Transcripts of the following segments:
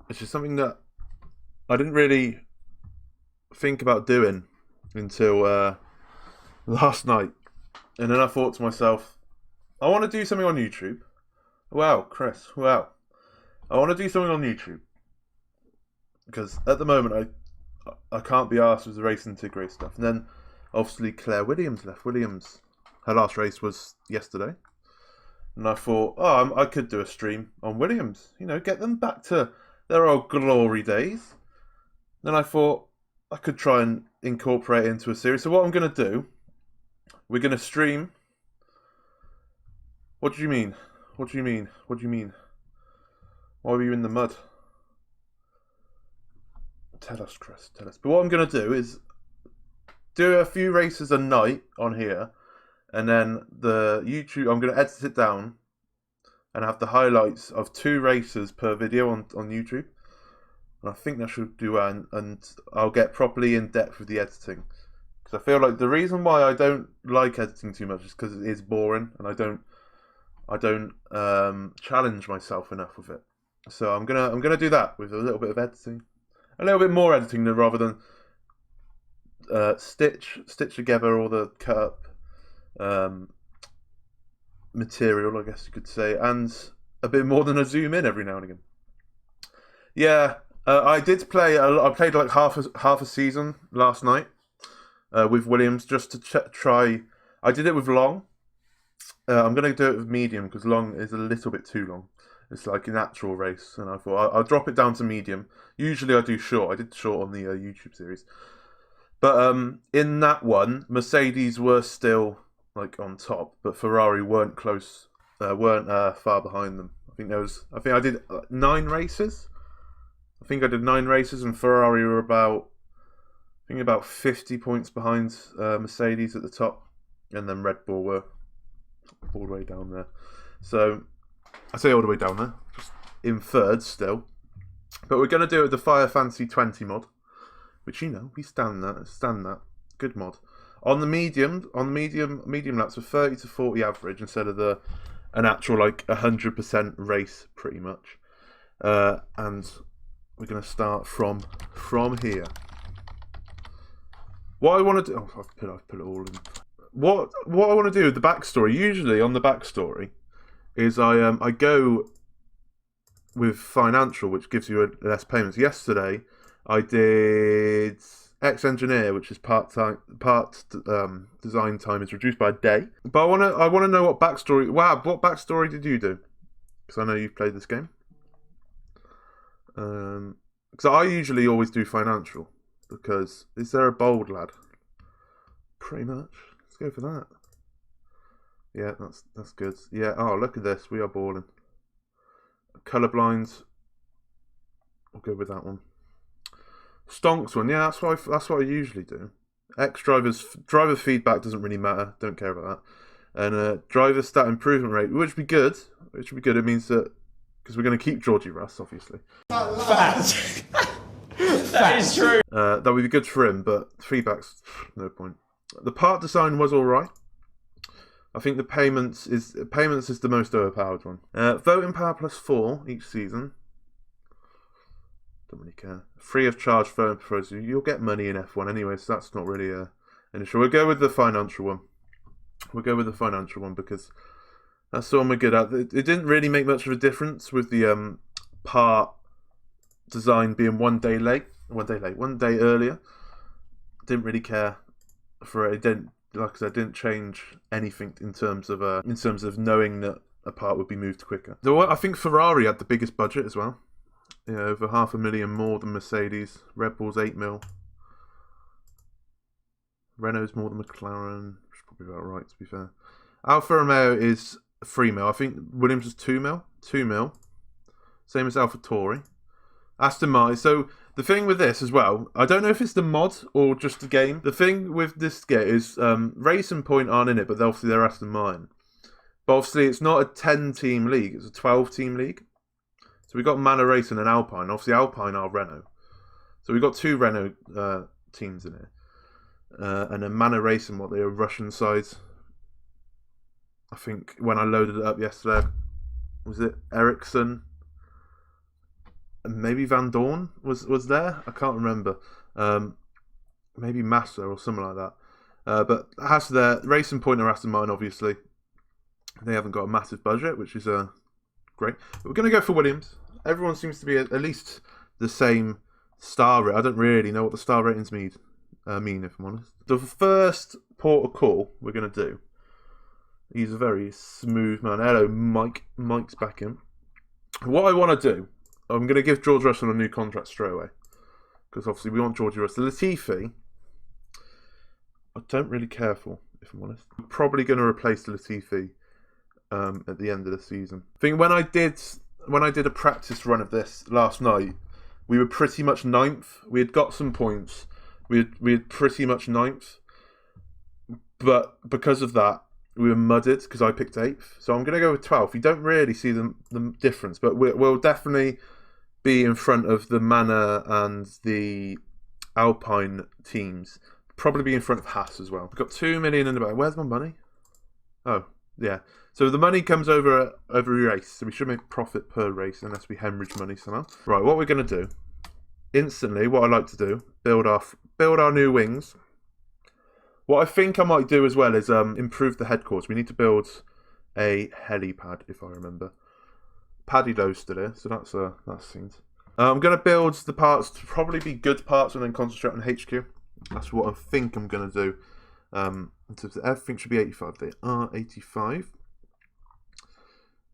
It's just something that I didn't really think about doing until last night. And then I thought to myself, I want to do something on YouTube. Wow, Chris, wow. I want to do something on YouTube. Because at the moment, I can't be asked with the racing Tigray stuff. And then, obviously, Claire Williams left. Williams, her last race was yesterday. And I thought, oh, I could do a stream on Williams. You know, get them back to their old glory days. Then I thought I could try and incorporate it into a series. So what I'm going to do, we're going to stream. What do you mean? What do you mean? What do you mean? Why were you in the mud? Tell us, Chris, tell us. But what I'm going to do is do a few races a night on here. And then the YouTube, I'm going to edit it down and have the highlights of 2 races per video on YouTube. And I think that should do well, and I'll get properly in depth with the editing. Because I feel like the reason why I don't like editing too much is because it is boring, and I don't challenge myself enough with it. So I'm gonna do that with a little bit of editing, a little bit more editing rather than stitch together all the cut up material, I guess you could say, and a bit more than a zoom in every now and again. Yeah, I did play. I played like half a season last night with Williams just to try. I did it with long. I'm going to do it with medium because long is a little bit too long. It's like an actual race, and I thought I'll drop it down to medium. Usually I do short. I did short on the YouTube series, but in that one, Mercedes were still like on top, but Ferrari weren't close, weren't far behind them. I think I did 9 races. I think I did 9 races, and Ferrari were about 50 points behind Mercedes at the top, and then Red Bull were all the way down there. So I say all the way down there, just in third still. But we're going to do it with the Fire Fantasy 20 mod, which we stand that. Good mod. On the medium laps with 30 to 40 average instead of an actual like 100% race pretty much. And we're going to start from here. What I want to do, I've put it all in. What I want to do with the backstory, usually on the backstory, is I go with financial, which gives you less payments. Yesterday, I did Engineer, which is part design time is reduced by a day. But I want to know what backstory. Wow, what backstory did you do? Because I know you've played this game. Because I usually always do financial. Because is there a bold lad? Pretty much. Let's go for that. Yeah, that's good. Yeah. Oh, look at this. We are balling. Colorblind. I'll go with that one. Stonks one. Yeah, that's what I usually do. Driver feedback doesn't really matter. Don't care about that. And driver stat improvement rate, which would be good. It means that because we're going to keep Georgie Russ, obviously. Fact. That is true. That would be good for him, but feedback's no point. The part design was all right. I think the payments is the most overpowered one. Voting power +4 each season. Don't really care. Free of charge voting proposal. You'll get money in F1 anyway, so that's not really an issue. We'll go with the financial one. Because that's the one we're good at. It didn't really make much of a difference with the part design being one day earlier. Didn't really care for it. It didn't, like I said, didn't change anything in terms of knowing that a part would be moved quicker. Though I think Ferrari had the biggest budget as well. Yeah, over $500,000 more than Mercedes. Red Bull's 8 mil. Renault's more than McLaren. Which is probably about right, to be fair. Alfa Romeo is 3 mil. I think Williams is 2 mil. 2 mil. Same as AlphaTauri. Aston Martin. So the thing with this as well, I don't know if it's the mod or just the game. The thing with this game is Racing Point aren't in it, but obviously they're Aston Martin. But obviously it's not a 10-team league, it's a 12-team league. So we've got Manor Racing and Alpine. Obviously Alpine are Renault. So we've got 2 Renault teams in here. And then Manor Racing, what they are, Russian sides. I think when I loaded it up yesterday, was it Ericsson? maybe Van Dorn was there. I can't remember. Maybe Massa or something like that. But Haas there, Racing Point are Aston Martin, obviously. They haven't got a massive budget, which is great. But we're going to go for Williams. Everyone seems to be at least the same star rate. I don't really know what the star ratings mean, if I'm honest. The first port of call we're going to do. He's a very smooth man. Hello, Mike. Mike's back in. What I want to do, I'm going to give George Russell a new contract straight away. Because obviously we want Georgie Russell. Latifi, I don't really care for, if I'm honest. I'm probably going to replace Latifi at the end of the season. I think when I did a practice run of this last night, we were pretty much ninth. We had got some points. We had pretty much ninth. But because of that, we were mudded because I picked 8th. So I'm going to go with 12th. You don't really see the difference, but we'll definitely be in front of the Manor and the Alpine teams. Probably be in front of Haas as well. We've got 2 million in the bank. Where's my money? Oh, yeah. So the money comes over every race. So we should make profit per race unless we hemorrhage money somehow. Right, what we're going to do, instantly, what I like to do, build our new wings. What I think I might do as well is improve the headquarters. We need to build a helipad, if I remember. Paddy Lowe's still here, so that's things. I'm going to build the parts to probably be good parts and then concentrate on HQ. That's what I think I'm going to do. Everything should be 85. They are 85.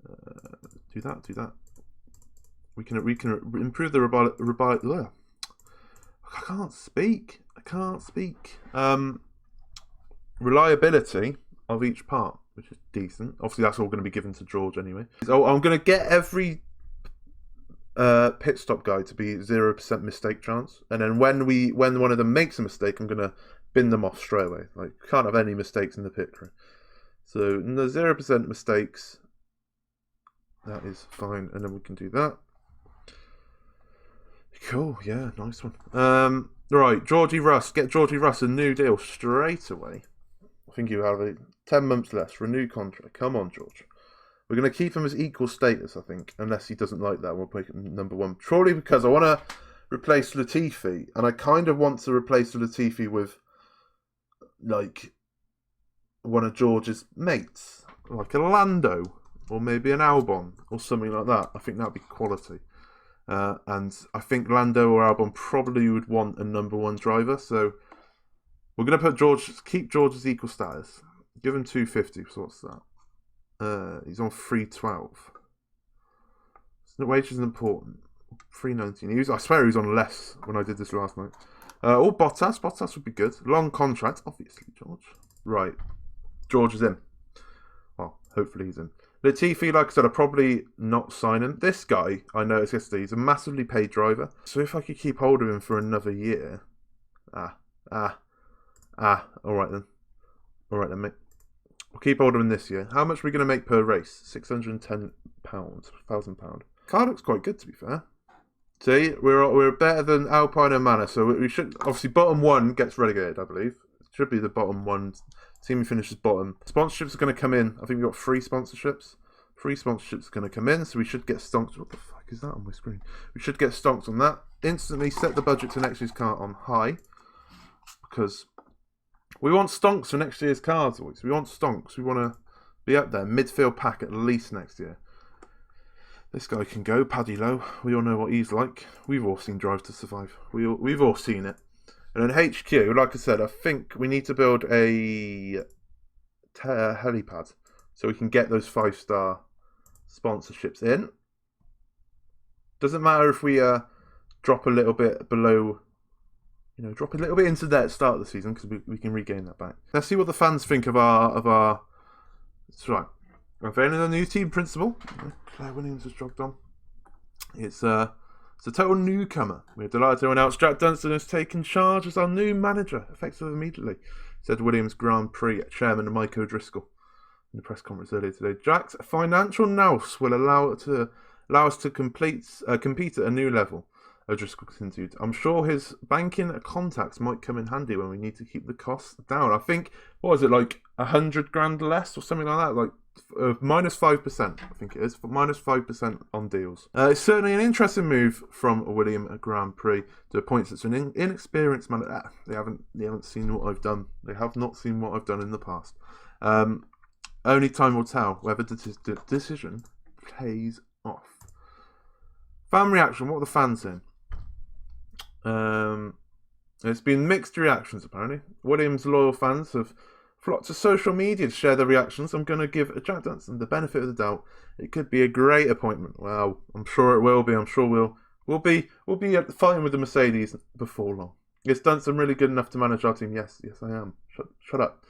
Do that. We can improve the I can't speak. Reliability of each part, which is decent. Obviously, that's all going to be given to George anyway. So I'm going to get every pit stop guy to be 0% mistake chance, and then when one of them makes a mistake, I'm going to bin them off straight away. Like, can't have any mistakes in the pit crew. So the 0% mistakes. That is fine, and then we can do that. Cool, yeah, nice one. Right, Georgie Russ, get Georgie Russ a new deal straight away. I think you have 10 months less, renew contract. Come on, George. We're going to keep him as equal status, I think, unless he doesn't like that. We'll make him number 1. Purely because I want to replace Latifi, and I kind of want to replace Latifi with, like, one of George's mates, like a Lando, or maybe an Albon, or something like that. I think that'd be quality. And I think Lando or Albon probably would want a number 1 driver, so we're going to keep George's equal status. Give him 250, so what's that? He's on 312. So the wage isn't important. 319. I swear he was on less when I did this last night. Or Bottas. Bottas would be good. Long contract, obviously, George. Right. George is in. Well, hopefully he's in. Latifi, like I said, I'm probably not signing. This guy, I noticed yesterday, he's a massively paid driver. So if I could keep hold of him for another year... Alright then, mate. We'll keep hold of him this year. How much are we going to make per race? £610, £1,000. Car looks quite good, to be fair. See, we're better than Alpine and Manor, so we should... Obviously, bottom 1 gets relegated, I believe. It should be the bottom 1. Team who finishes bottom. Sponsorships are going to come in. I think we've got 3 sponsorships. 3 sponsorships are going to come in, so we should get stonks. What the fuck is that on my screen? We should get stonks on that. Instantly set the budget to next year's car on high. Because we want stonks for next year's cars, boys. We want stonks. We want to be up there. Midfield pack at least next year. This guy can go. Paddy Lowe. We all know what he's like. We've all seen Drive to Survive. We've all seen it. And then HQ, like I said, I think we need to build a helipad so we can get those 5-star sponsorships in. Doesn't matter if we drop a little bit below, drop a little bit into debt at the start of the season because we can regain that back. Let's see what the fans think of our. That's right. We're unveiling a new team principal. Claire Williams has jogged on. It's a total newcomer. We're delighted to announce Jack Dunstan has taken charge as our new manager, effective immediately, said Williams Grand Prix chairman Mike O'Driscoll in the press conference earlier today. Jack's financial nous will allow us to compete at a new level, O'Driscoll continued. I'm sure his banking contacts might come in handy when we need to keep the costs down. I think, what was it, like 100 grand less or something like that? Like minus 5%, I think it is, but minus 5% on deals. It's certainly an interesting move from Williams Grand Prix to appoint such an inexperienced man. They haven't seen what I've done. They have not seen what I've done in the past. Only time will tell whether the decision pays off. Fan reaction. What are the fans saying? It's been mixed reactions apparently. Williams loyal fans have flocked to social media to share their reactions. I'm going to give Jack Dunstan the benefit of the doubt. It could be a great appointment. Well, I'm sure it will be. I'm sure we'll be fighting with the Mercedes before long. Is Dunstan really good enough to manage our team? Yes, I am. Shut up.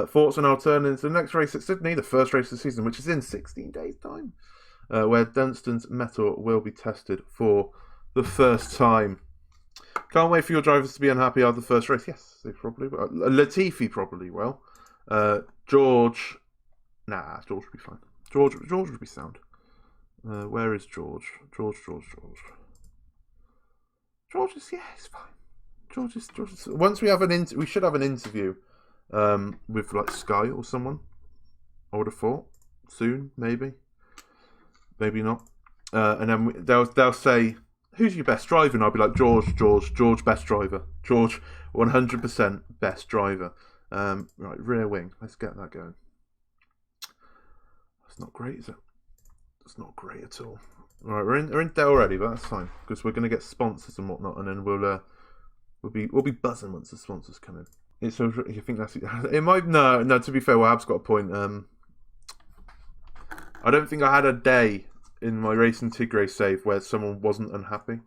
Thoughts on our turn into the next race at Sydney, the first race of the season, which is in 16 days' time, where Dunstan's mettle will be tested for the first time. Can't wait for your drivers to be unhappy after the first race. Yes, they probably will. Latifi probably will. George would be fine. George would be sound. Where is George? George is, yeah, he's fine. George is. Once we have we should have an interview with like Sky or someone. I would have thought soon, maybe not. And then they'll say, who's your best driver? And I'll be like, George, best driver. George, 100% best driver. Right, rear wing. Let's get that going. That's not great, is it? That's not great at all. All right, we're in there already, but that's fine because we're going to get sponsors and whatnot, and then we'll be buzzing once the sponsors come in. So you think that's it? Might no. To be fair, Wahab's got a point. I don't think I had a day in my Racing Tigray save where someone wasn't unhappy.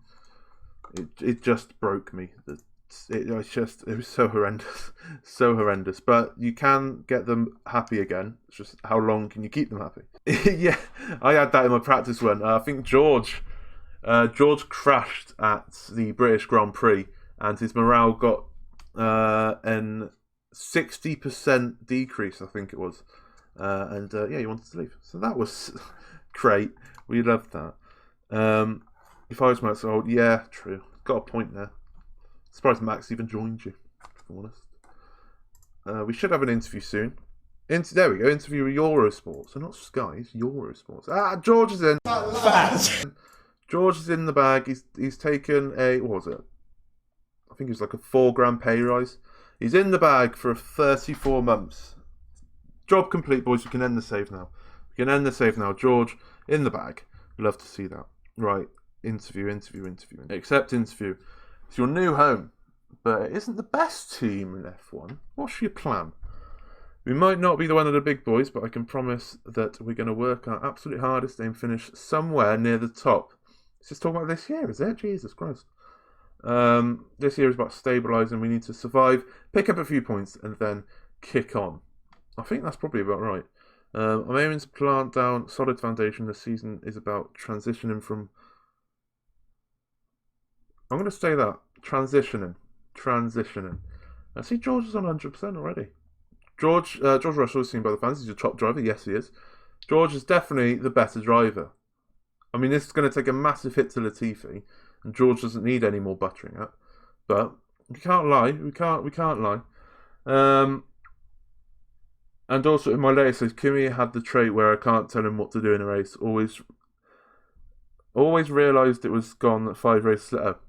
It just broke me. It was so horrendous. But you can get them happy again. It's just how long can you keep them happy? Yeah, I had that in my practice run. I think George crashed at the British Grand Prix, and his morale got an 60% decrease. I think it was, and he wanted to leave. So that was great. We loved that. If I was Max, yeah, true. Got a point there. Surprised Max even joined you, if I'm honest. We should have an interview soon. There we go. Interview with Eurosport. So not Sky, it's Eurosport. George is in. Fat. George is in the bag. He's taken what was it? I think it was like a £4 pay rise. He's in the bag for 34 months. Job complete, boys. We can end the save now. George in the bag. Love to see that. Right. Interview. Accept interview. It's your new home, but it isn't the best team in F1. What's your plan? We might not be the one of the big boys, but I can promise that we're going to work our absolute hardest and finish somewhere near the top. Let's just talk about this year, is it? Jesus Christ. This year is about stabilising. We need to survive, pick up a few points, and then kick on. I think that's probably about right. I'm aiming to plant down solid foundation. This season is about transitioning from... I'm going to say that. Transitioning. I see George is on 100% already. George Russell is seen by the fans. He's your top driver. Yes, he is. George is definitely the better driver. I mean, this is going to take a massive hit to Latifi, and George doesn't need any more buttering up. But we can't lie. We can't lie. And also, in my latest says Kimi had the trait where I can't tell him what to do in a race. Always realised it was gone 5 races later.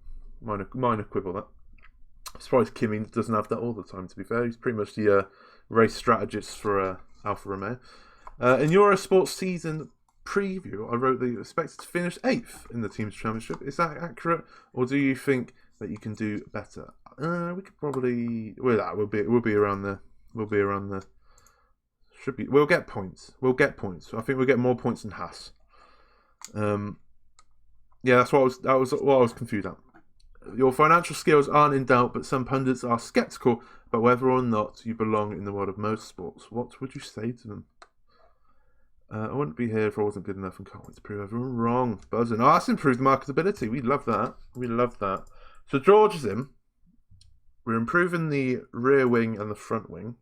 Minor quibble that. I'm surprised Kimi doesn't have that all the time, to be fair. He's pretty much the race strategist for Alfa Romeo. In Eurosport season preview, I wrote that you expected to finish 8th in the team's championship. Is that accurate, or do you think that you can do better? We could probably... We'll be around there. We'll get points. I think we'll get more points than Haas. Yeah, that's what I was confused at. Your financial skills aren't in doubt, but some pundits are sceptical about whether or not you belong in the world of motorsports. What would you say to them? I wouldn't be here if I wasn't good enough and can't wait to prove everyone wrong. Buzzing. Oh, that's improved marketability. We love that. So George is in. We're improving the rear wing and the front wing.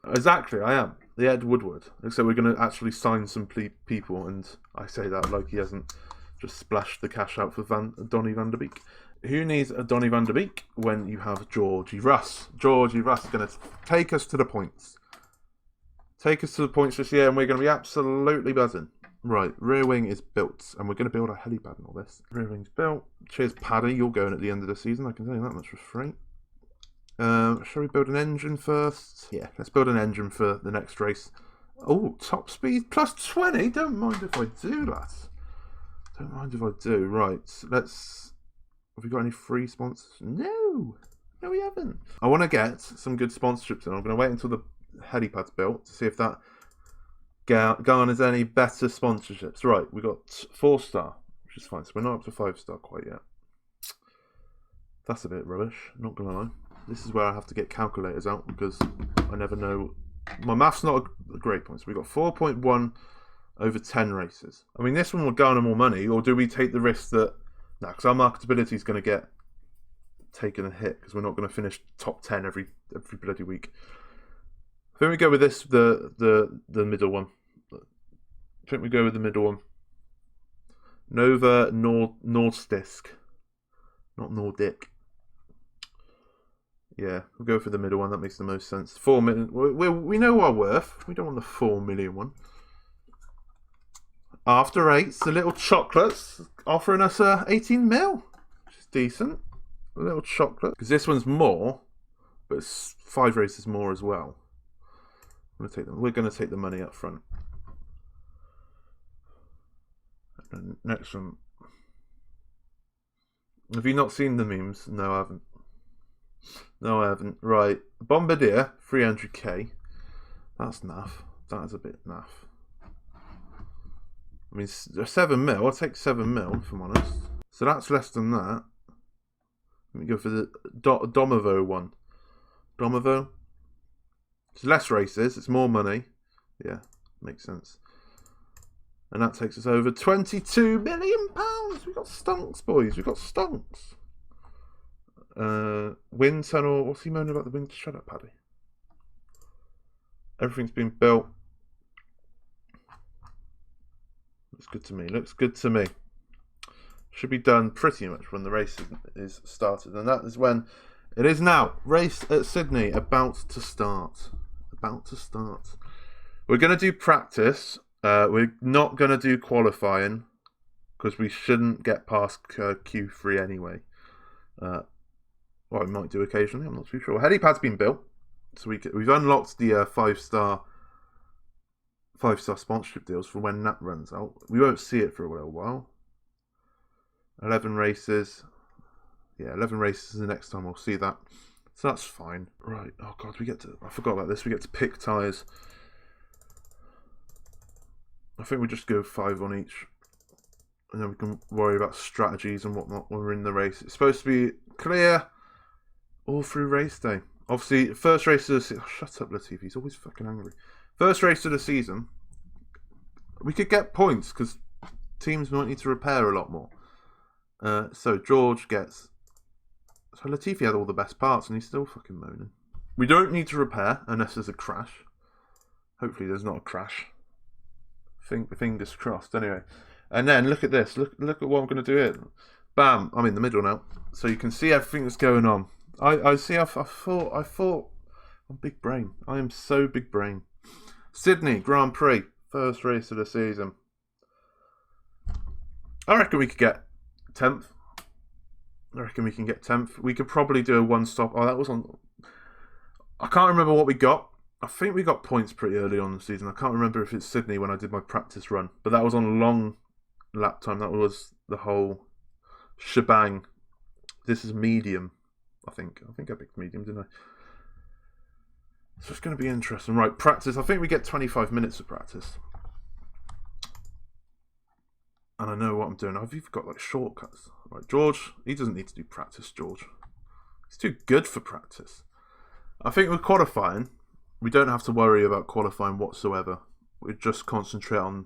Exactly, I am. The Ed Woodward. Except we're going to actually sign some people, and I say that like he hasn't just splashed the cash out for Donny van der Beek. Who needs a Donny van der Beek when you have Georgie Russ? Georgie Russ is going to take us to the points. Take us to the points this year, and we're going to be absolutely buzzing. Right, rear wing is built, and we're going to build a helipad and all this. Rear wing's built. Cheers, Paddy. You're going at the end of the season. I can tell you that much for free. Shall we build an engine first? Yeah, let's build an engine for the next race. Oh, top speed plus 20. Don't mind if I do that. Don't mind if I do. Right, let's... Have we got any free sponsors? No. No, we haven't. I want to get some good sponsorships in. I'm going to wait until the helipad's built to see if that garners any better sponsorships. Right, we got 4-star, which is fine. So we're not up to 5-star quite yet. That's a bit rubbish, not going to lie. This is where I have to get calculators out because I never know. My math's not a great point. So we got 4.1 over 10 races. I mean, this one will garner more money, or do we take the risk that... No, because our marketability is going to get taken a hit because we're not going to finish top 10 every bloody week. I think we go with this, the middle one. I think we go with the middle one. Nova Nordisk. Not Nordic. Yeah, we'll go for the middle one. That makes the most sense. 4 million. We know our worth. We don't want the 4 million one. After 8, the little chocolates offering us 18 mil, which is decent. A little chocolate. Because this one's more, but it's 5 races more as well. We're going to take the money up front. And next one. Have you not seen the memes? No, I haven't. No, I haven't. Right. Bombardier, 300k. That's naff. That is a bit naff. I mean, 7 mil. I'll take 7 mil, if I'm honest. So that's less than that. Let me go for the Domovo one. Domovo. It's less races. It's more money. Yeah, makes sense. And that takes us over £22 million. We got stunks, boys. We got stunks. Wind tunnel. What's he moaning about the wind? Shut up, Paddy. Everything's been built. Looks good to me. Looks good to me. Should be done pretty much when the race is started. And that is when it is now. Race at Sydney about to start. About to start. We're going to do practice. We're not going to do qualifying because we shouldn't get past Q3 anyway. Well, we might do occasionally. I'm not too sure. Helipad's been built, so we've unlocked the 5-star sponsorship deals for when that runs out. We won't see it for a little while. 11 races. Yeah, 11 races the next time we'll see that. So that's fine. Right. Oh god, I forgot about this. We get to pick tyres. I think we just go 5 on each. And then we can worry about strategies and whatnot when we're in the race. It's supposed to be clear all through race day. Obviously, first race of the season... Oh, shut up, Latifi. He's always fucking angry. First race of the season. We could get points because teams might need to repair a lot more. So George gets... So Latifi had all the best parts and he's still fucking moaning. We don't need to repair unless there's a crash. Hopefully there's not a crash. Fingers crossed. Anyway. And then look at this. Look at what I'm going to do here. Bam. I'm in the middle now. So you can see everything that's going on. I see. I thought. I'm big brain. I am so big brain. Sydney Grand Prix. First race of the season. I reckon we could get 10th. I reckon we can get 10th. We could probably do a 1-stop. Oh, that was on... I can't remember what we got. I think we got points pretty early on in the season. I can't remember if it's Sydney when I did my practice run. But that was on a long lap time. That was the whole shebang. This is medium, I think. I picked medium, didn't I? So it's going to be interesting. Right, practice. I think we get 25 minutes of practice. And I know what I'm doing. I've even got like shortcuts. Right, George, he doesn't need to do practice, George. He's too good for practice. I think with qualifying, we don't have to worry about qualifying whatsoever. We just concentrate on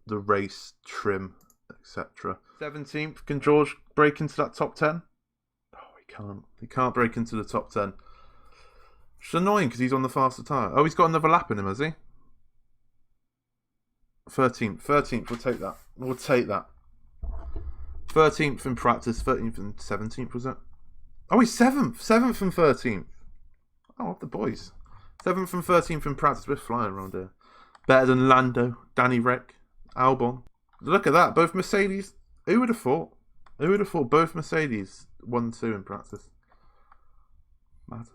the race, trim, etc. 17th, can George break into that top 10? Oh, he can't. He can't break into the top 10. It's annoying because he's on the faster tyre. Oh, he's got another lap in him, has he? 13th, we'll take that. We'll take that. 13th in practice, 13th and 17th, was it? Oh, he's 7th and 13th. Oh, the boys. 7th and 13th in practice. We're flying around here. Better than Lando, Danny Rick, Albon. Look at that. Both Mercedes. Who would have thought? Who would have thought both Mercedes 1-2 in practice? Mad.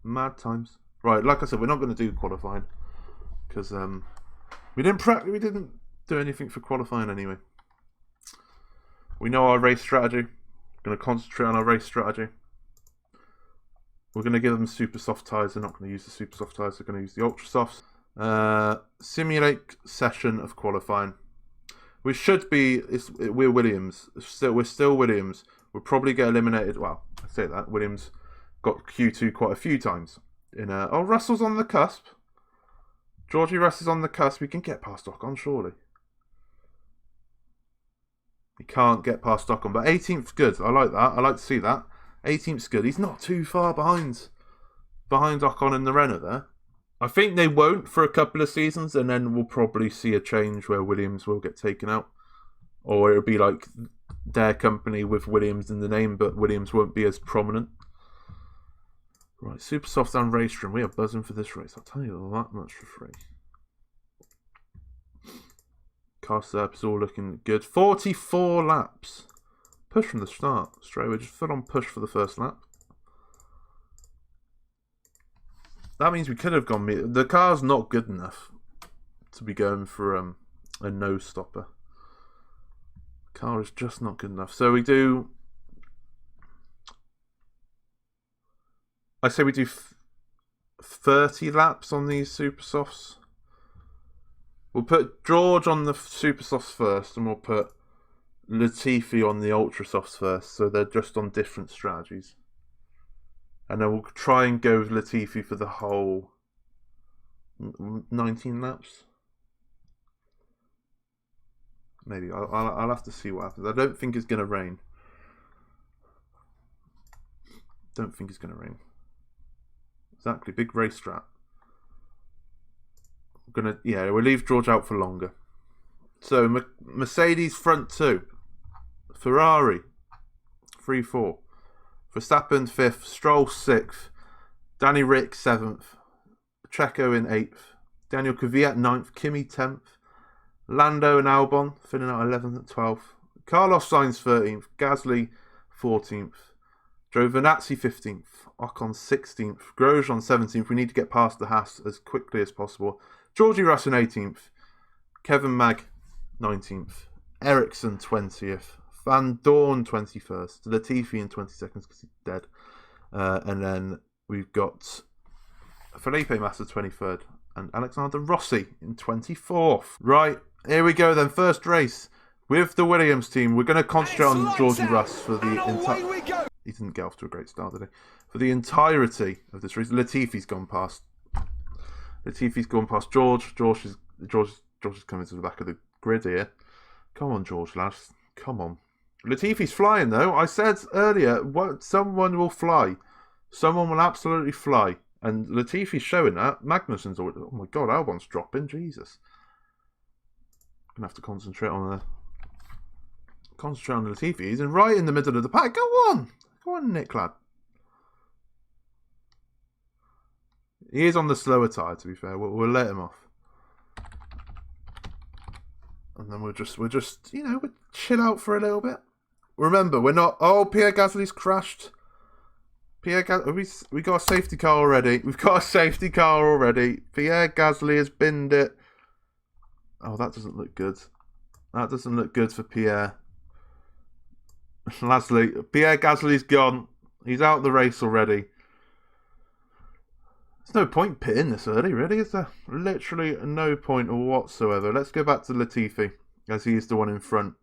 Mad times. Right, like I said, we're not going to do qualifying. Because we didn't do anything for qualifying anyway. We know our race strategy. We're going to concentrate on our race strategy. We're going to give them super soft tyres. They're not going to use the super soft tyres. They're going to use the ultra softs. Simulate session of qualifying. We should be. We're Williams. We're still Williams. We'll probably get eliminated. Well, I say that Williams got Q2 quite a few times. Russell's on the cusp. Georgie Russell's on the cusp. We can get past Ocon, surely. He can't get past Ocon, but 18th's good. I like that. I like to see that. 18th's good. He's not too far behind Ocon in the Renault there. I think they won't for a couple of seasons, and then we'll probably see a change where Williams will get taken out. Or it'll be like their company with Williams in the name, but Williams won't be as prominent. Right, super soft and race trim. We are buzzing for this race. I'll tell you all that much for free. Car setup is all looking good. 44 laps. Push from the start. Straight away, just full on push for the first lap. That means we could have gone. The car's not good enough to be going for a no stopper. The car is just not good enough. So we do. I say we do 30 laps on these super softs. We'll put George on the super softs first, and we'll put Latifi on the ultra softs first. So they're just on different strategies. And then we'll try and go with Latifi for the whole 19 laps. Maybe. I'll have to see what happens. I don't think it's going to rain. Don't think it's going to rain. Exactly. Big race strat. We'll leave George out for longer. So, Mercedes front 2. Ferrari 3-4. Verstappen 5th, Stroll 6th, Danny Rick 7th, Checo in 8th, Daniel Kvyat 9th, Kimi 10th, Lando and Albon filling out 11th and 12th, Carlos Sainz 13th, Gasly 14th, Giovinazzi 15th, Ocon 16th, Grosjean 17th. We need to get past the Haas as quickly as possible. Georgie Russell 18th, Kevin Mag 19th, Ericsson 20th, Van Dorn 21st, Latifi in 22nd because he's dead, and then we've got Felipe Massa 23rd and Alexander Rossi in 24th. Right, here we go then. First race with the Williams team. We're going to concentrate on Georgie Russ for the entire. He didn't get off to a great start, did he? For the entirety of this race, Latifi's gone past. George. George is coming to the back of the grid here. Come on, George, lads. Come on. Latifi's flying, though. I said earlier, someone will fly. Someone will absolutely fly. And Latifi's showing that. Magnussen's already... Oh, my God, Albon's dropping. Jesus. I'm going to have to concentrate on Latifi. He's right in the middle of the pack. Go on. Go on, Nick, lad. He is on the slower tyre, to be fair. We'll let him off. And then we'll just, we'll chill out for a little bit. Remember, we're not... Oh, Pierre Gasly's crashed. We got a safety car already. We've got a safety car already. Pierre Gasly has binned it. Oh, that doesn't look good. That doesn't look good for Pierre. Pierre Gasly's gone. He's out of the race already. There's no point pitting this early, really, is there? Literally no point whatsoever. Let's go back to Latifi, as he is the one in front.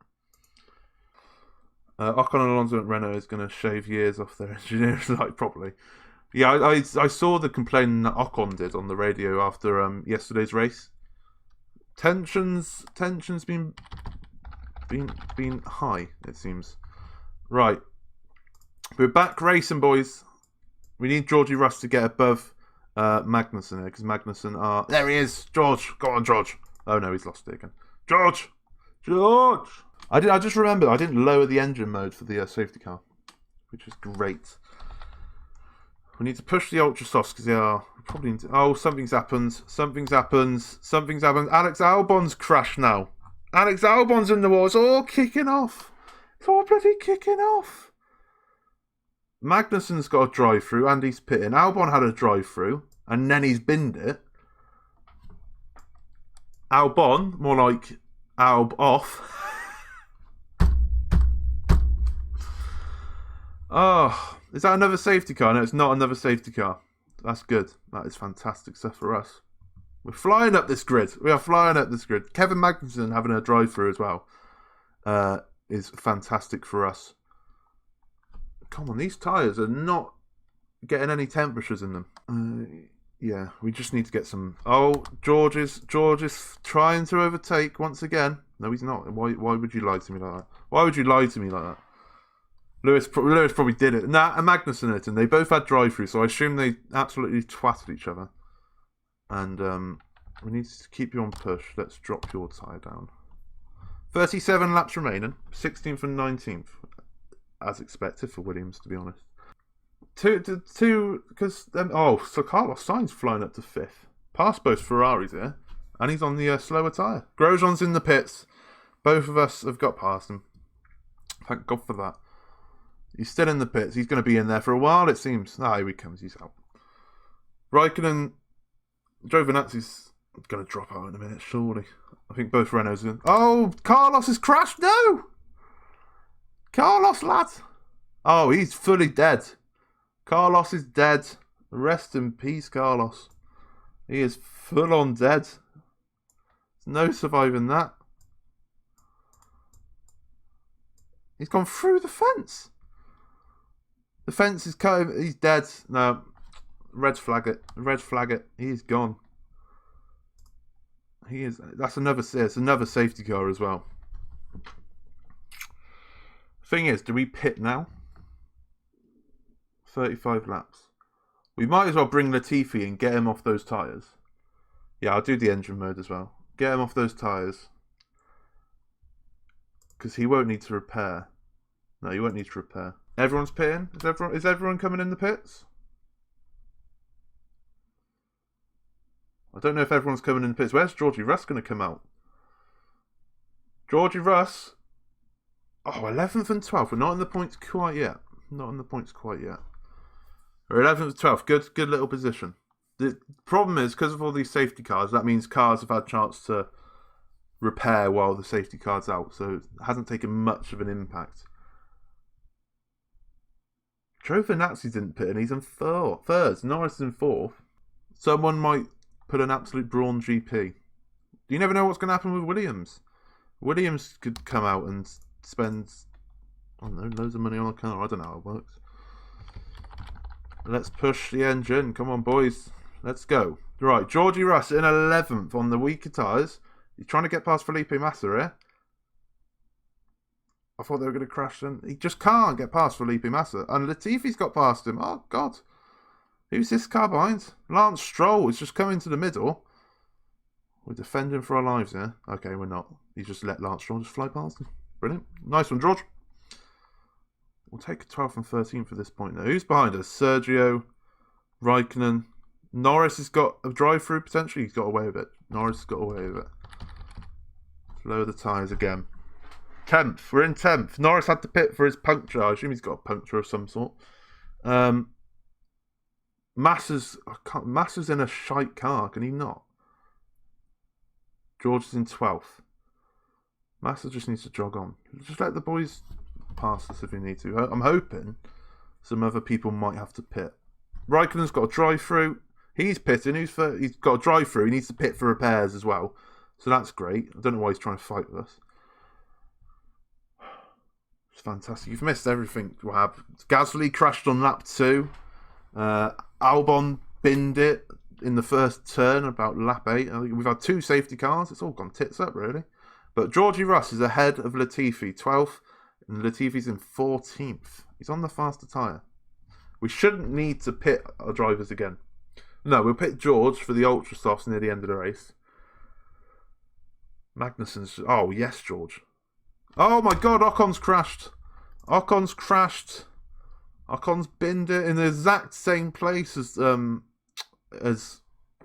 Ocon and Alonso at Renault is going to shave years off their engineers, like, properly. Yeah, I saw the complaining that Ocon did on the radio after yesterday's race. Tension's been high, it seems. Right. We're back racing, boys. We need Georgie Russ to get above Magnussen here, because Magnussen are... There he is! George! Go on, George! Oh no, he's lost it again. George! I just remembered I didn't lower the engine mode for the safety car, which is great. We need to push the ultra softs because they are probably. Oh, something's happened. Something's happened. Something's happened. Alex Albon's crashed now. Alex Albon's in the wall. It's all kicking off. It's all bloody kicking off. Magnussen's got a drive through and he's pitting. Albon had a drive through and then he's binned it. Albon, more like Alb off. Oh, is that another safety car? No, it's not another safety car. That's good. That is fantastic stuff for us. We're flying up this grid. We are flying up this grid. Kevin Magnussen having a drive-through as well is fantastic for us. Come on, these tyres are not getting any temperatures in them. Yeah, we just need to get some... Oh, George is trying to overtake once again. No, he's not. Why would you lie to me like that? Why would you lie to me like that? Lewis probably did it. Nah, and Magnussen and they both had drive-through, so I assume they absolutely twatted each other. And we need to keep you on push. Let's drop your tyre down. 37 laps remaining. 16th and 19th. As expected for Williams, to be honest. Because so Carlos Sainz flying up to 5th. Past both Ferraris here. And he's on the slower tyre. Grosjean's in the pits. Both of us have got past him. Thank God for that. He's still in the pits. He's going to be in there for a while, it seems. Ah, here he comes. He's out. Raikkonen, Giovinazzi's going to drop out in a minute, surely. I think both Renaults are in. Oh, Carlos has crashed. No! Carlos, lad. Oh, he's fully dead. Carlos is dead. Rest in peace, Carlos. He is full on dead. There's no surviving that. He's gone through the fence. The fence is cut. He's dead. No. Red flag it. Red flag it. He's gone. He is. That's another. It's another safety car as well. Thing is, do we pit now? 35 laps. We might as well bring Latifi and get him off those tyres. Yeah, I'll do the engine mode as well. Get him off those tyres. Because he won't need to repair. No, he won't need to repair. Everyone's pitting? Is everyone coming in the pits? I don't know if everyone's coming in the pits. Where's Georgie Russ going to come out? Georgie Russ. Oh, 11th and 12th. We're not in the points quite yet. Not in the points quite yet. We're 11th and 12th. Good little position. The problem is, because of all these safety cars, that means cars have had a chance to repair while the safety car's out. So it hasn't taken much of an impact. Giovinazzi didn't pit and he's in third. Norris is in 4th. Someone might put an absolute brawn GP. You never know what's going to happen with Williams. Williams could come out and spend, I don't know, loads of money on a car. I don't know how it works. Let's push the engine. Come on, boys. Let's go. Right, Georgie Russ in 11th on the weaker tyres. He's trying to get past Felipe Massa here. I thought they were going to crash then. He just can't get past Felipe Massa. And Latifi's got past him. Oh, God. Who's this car behind? Lance Stroll is just coming to the middle. We're defending for our lives here. Okay, we're not. He's just let Lance Stroll just fly past him. Brilliant. Nice one, George. We'll take 12th and 13th for this point, though. Who's behind us? Sergio, Raikkonen. Norris has got a drive-through, potentially. He's got away with it. Norris has got away with it. Lower the tyres again. 10th. We're in 10th. Norris had to pit for his puncture. I assume he's got a puncture of some sort. Massa's in a shite car. Can he not? George is in 12th. Massa just needs to jog on. Just let the boys pass us if you need to. I'm hoping some other people might have to pit. Raikkonen's got a drive-through. He's pitting. He's got a drive-through. He needs to pit for repairs as well. So that's great. I don't know why he's trying to fight with us. It's fantastic. You've missed everything, Wab. Gasly crashed on lap 2. Albon binned it in the first turn about lap 8. We've had 2 safety cars. It's all gone tits up, really. But Georgie Russ is ahead of Latifi, 12th, and Latifi's in 14th. He's on the faster tyre. We shouldn't need to pit our drivers again. No, we'll pit George for the ultra softs near the end of the race. Magnussen's... Oh, yes, George. Oh, my God, Ocon's crashed. Ocon's crashed. Ocon's binned it in the exact same place as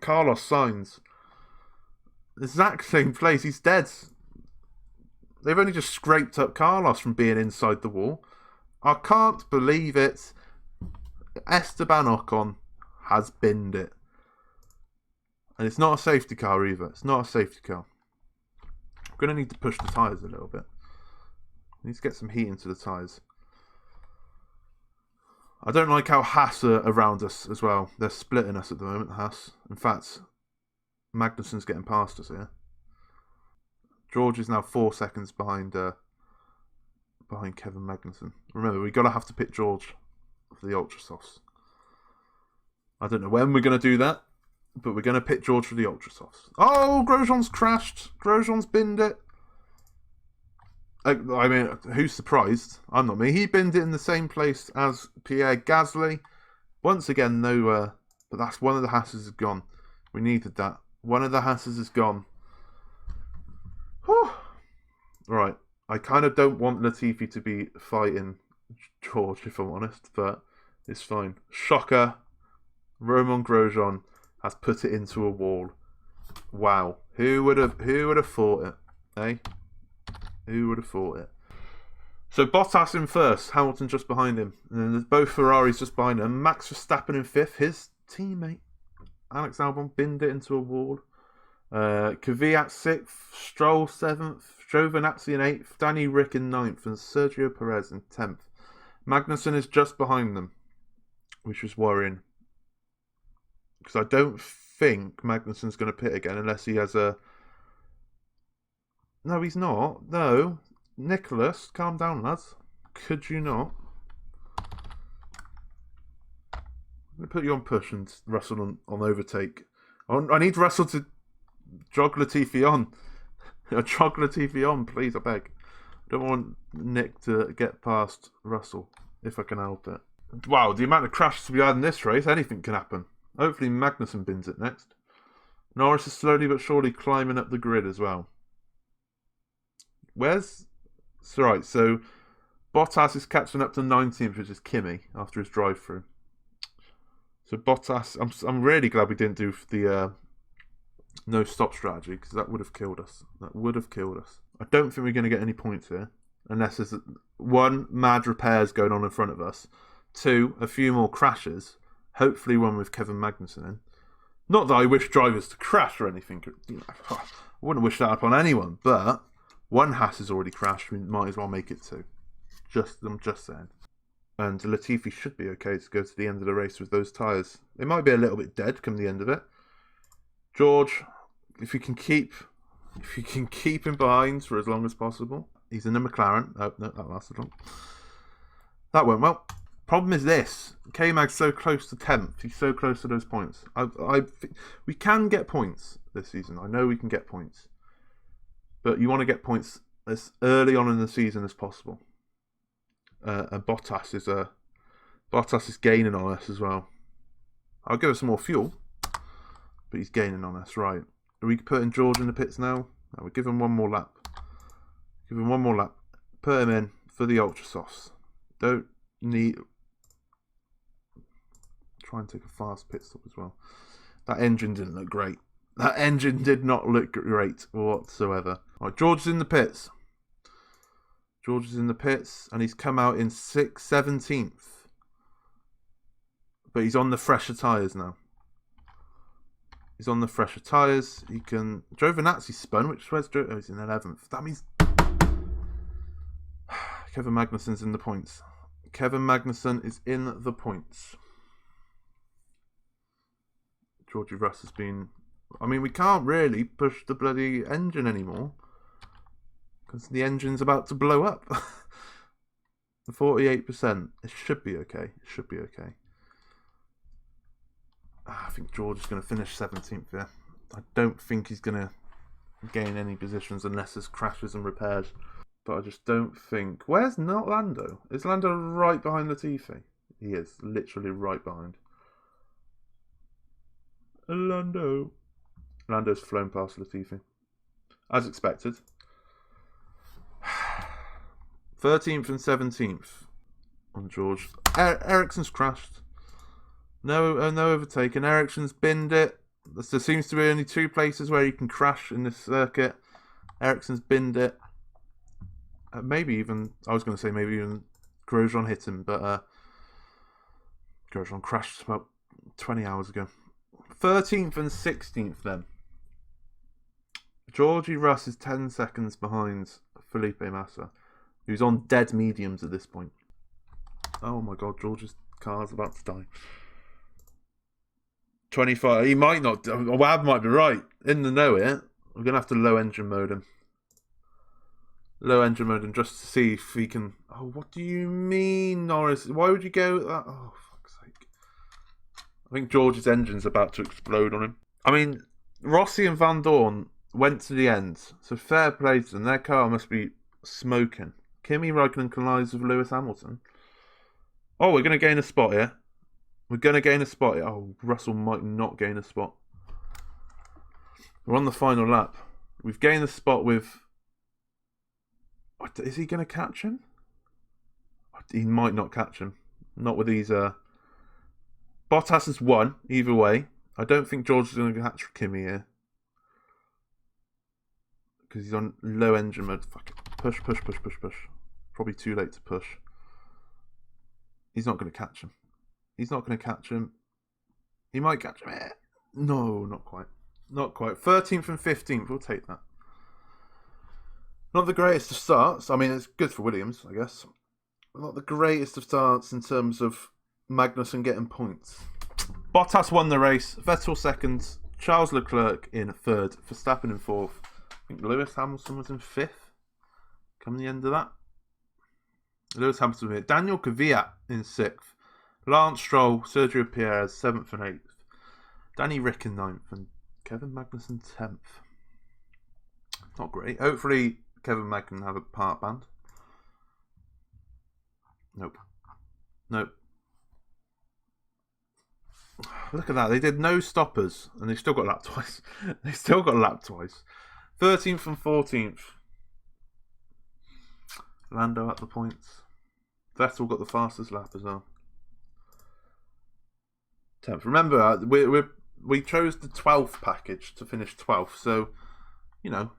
Carlos Sainz. Exact same place. He's dead. They've only just scraped up Carlos from being inside the wall. I can't believe it. Esteban Ocon has binned it. And it's not a safety car either. It's not a safety car. We're going to need to push the tyres a little bit. We need to get some heat into the tyres. I don't like how Haas are around us as well. They're splitting us at the moment, Haas. In fact, Magnussen's getting past us here. George is now 4 seconds behind Kevin Magnussen. Remember, we've got to have to pit George for the Ultra Softs. I don't know when we're going to do that, but we're going to pit George for the Ultra Softs. Oh, Grosjean's crashed. Grosjean's binned it. I mean, who's surprised? I'm not me. He binned it in the same place as Pierre Gasly. Once again, no... but that's one of the Haas's is gone. We needed that. One of the Haas's is gone. Whew. Right. I kind of don't want Latifi to be fighting George, if I'm honest, but it's fine. Shocker. Romain Grosjean has put it into a wall. Wow. Who would have thought it? Eh? Who would have thought it? So Bottas in first, Hamilton just behind him. And then there's both Ferraris just behind him. Max Verstappen in fifth. His teammate, Alex Albon, binned it into a wall. Kvyat sixth, Stroll seventh, Giovinazzi in eighth, Danny Rick in ninth, and Sergio Perez in 10th. Magnussen is just behind them, which was worrying. Because I don't think Magnussen's going to pit again unless he has a... No, he's not. No. Nicholas, calm down, lads. Could you not? I'm going to put you on push and Russell on overtake. I need Russell to jog Latifi on. Jog Latifi on, please, I beg. I don't want Nick to get past Russell, if I can help it. Wow, the amount of crashes we had in this race, anything can happen. Hopefully Magnussen bins it next. Norris is slowly but surely climbing up the grid as well. Right, so Bottas is catching up to 19th, which is Kimi, after his drive-through. So Bottas, I'm really glad we didn't do the no-stop strategy, because that would have killed us. That would have killed us. I don't think we're going to get any points here, unless there's one, mad repairs going on in front of us. Two, a few more crashes. Hopefully one with Kevin Magnussen in. Not that I wish drivers to crash or anything. I wouldn't wish that upon anyone, but one Haas has already crashed. We might as well make it two. I'm just saying. And Latifi should be okay to go to the end of the race with those tyres. It might be a little bit dead come the end of it. George, if you can keep him behind for as long as possible. He's in a McLaren. Oh, no, that lasted long. That went well. Problem is this. K-Mag's so close to 10th. He's so close to those points. We can get points this season. I know we can get points. But you want to get points as early on in the season as possible. And Bottas is gaining on us as well. I'll give us some more fuel. But he's gaining on us, right. Are we putting George in the pits now? No, we'll give him one more lap. Give him one more lap. Put him in for the Ultra Softs. Don't need... Try and take a fast pit stop as well. That engine didn't look great. That engine did not look great whatsoever. Right, George is in the pits. George is in the pits, and he's come out in 17th. But he's on the fresher tyres now. He's on the fresher tyres. He can... Giovinazzi spun, which where's Joe? Oh, he's in 11th. That means... Kevin Magnussen's in the points. Kevin Magnussen is in the points. Georgie Russ has been... I mean, we can't really push the bloody engine anymore. Because the engine's about to blow up. The 48%. It should be okay. It should be okay. I think George is going to finish 17th here. I don't think he's going to gain any positions unless there's crashes and repairs. But I just don't think... Where's not Lando? Is Lando right behind Latifi? He is. Literally right behind. Lando's flown past Latifi. As expected. 13th and 17th. on George. Ericsson's crashed. No overtaking. Ericsson's binned it. There seems to be only 2 places where you can crash in this circuit. Ericsson's binned it. Maybe even Grosjean hit him, but Grosjean crashed about 20 hours ago. 13th and 16th then. Georgie Russ is 10 seconds behind Felipe Massa, who's on dead mediums at this point. Oh my god, George's car's about to die. 25. He might not. Wab might be right. In the know it. We're going to have to low engine mode him. Low engine mode him just to see if he can. Oh, what do you mean, Norris? Why would you go that? Oh, fuck's sake. I think George's engine's about to explode on him. I mean, Rossi and Van Dorn went to the end. So fair play to them. Their car must be smoking. Kimi Räikkönen collides with Lewis Hamilton. Oh, we're going to gain a spot here. We're going to gain a spot here. Oh, Russell might not gain a spot. We're on the final lap. We've gained a spot with... Is he going to catch him? He might not catch him. Not with these... Bottas has won, either way. I don't think George is going to catch Kimi here. Because he's on low engine mode. Fuck it. Push. Probably too late to push. He's not going to catch him. He's not going to catch him. He might catch him. No, not quite. Not quite. 13th and 15th. We'll take that. Not the greatest of starts. I mean, it's good for Williams, I guess. Not the greatest of starts in terms of Magnussen getting points. Bottas won the race. Vettel second. Charles Leclerc in third. Verstappen in fourth. I think Lewis Hamilton was in fifth. Coming the end of that. Lewis Hamilton here. Daniel Kvyat in sixth. Lance Stroll, Sergio Perez, 7th and 8th. Danny Rick in 9th. And Kevin Magnussen 10th. Not great. Hopefully Kevin Mag can have a part band. Nope. Look at that. They did no stoppers. And they still got lapped twice. 13th and 14th. Lando at the points. Vettel got the fastest lap as well. 10th. Remember, we chose the 12th package to finish 12th, so you know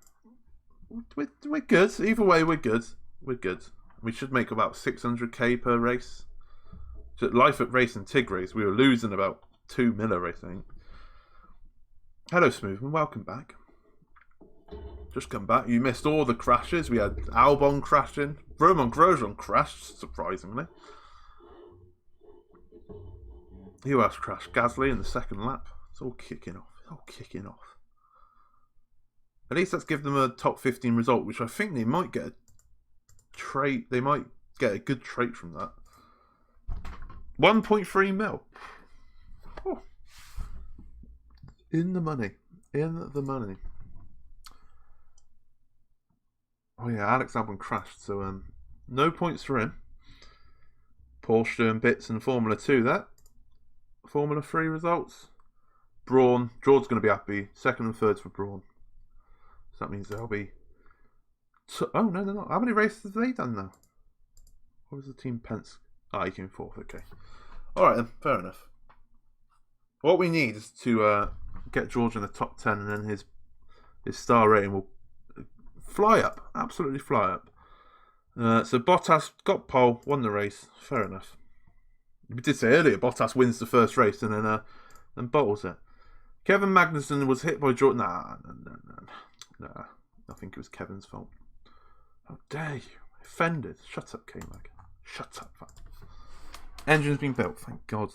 we're good. Either way, we're good. We should make about 600k per race. So Life at Race and Tig race, we were losing about 2 mil race, I think. Hello, Smoothman. Welcome back. Just come back. You missed all the crashes. We had Albon crashing. Roman Grosjean crashed, surprisingly. Who else crashed? Gasly in the second lap. It's all kicking off. At least let's give them a top 15 result, which I think they might get a trait. They might get a good trait from that. 1.3 mil. Oh. In the money. Oh yeah, Alex Albon crashed, so no points for him. Porsche doing bits in Formula 2 there. Formula 3 results. Brawn. George's going to be happy. Second and third for Brawn. So that means they'll be... Oh, no, they're not. How many races have they done now? What was the team Pence? He came fourth. Okay. Alright then. Fair enough. What we need is to get George in the top 10, and then his star rating will fly up. Absolutely fly up. So Bottas got pole, won the race. Fair enough. We did say earlier, Bottas wins the first race and then bottles it. Kevin Magnussen was hit by George. Nah. I think it was Kevin's fault. How dare you? Offended. Shut up, K-Mag. Shut up. Engine's been built, thank God.